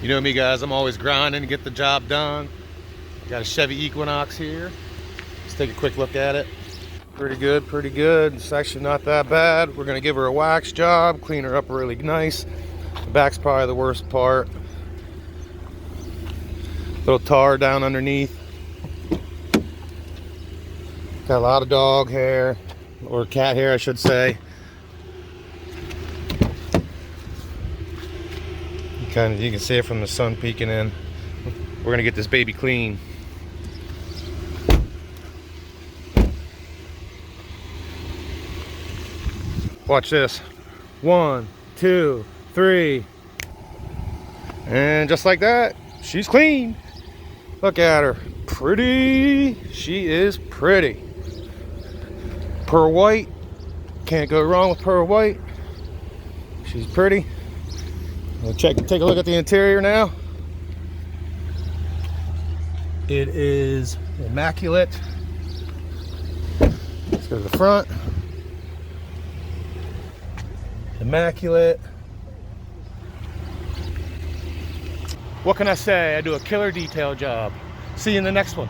You know me, guys, I'm always grinding to get the job done. Got a Chevy Equinox here. Let's take a quick look at it. Pretty good, pretty good. It's actually not that bad. We're gonna give her a wax job, clean her up really nice. The back's probably the worst part. Little tar down underneath. Got a lot of dog hair, or cat hair, I should say. You can see it from the sun peeking in. We're gonna get this baby clean. Watch this. 1, 2, 3. And just like that, she's clean. Look at her. Pretty. She is pretty. Pearl white. Can't go wrong with pearl white. She's pretty. We'll take a look at the interior now. It is immaculate. Let's go to the front. Immaculate. What can I say? I do a killer detail job. See you in the next one.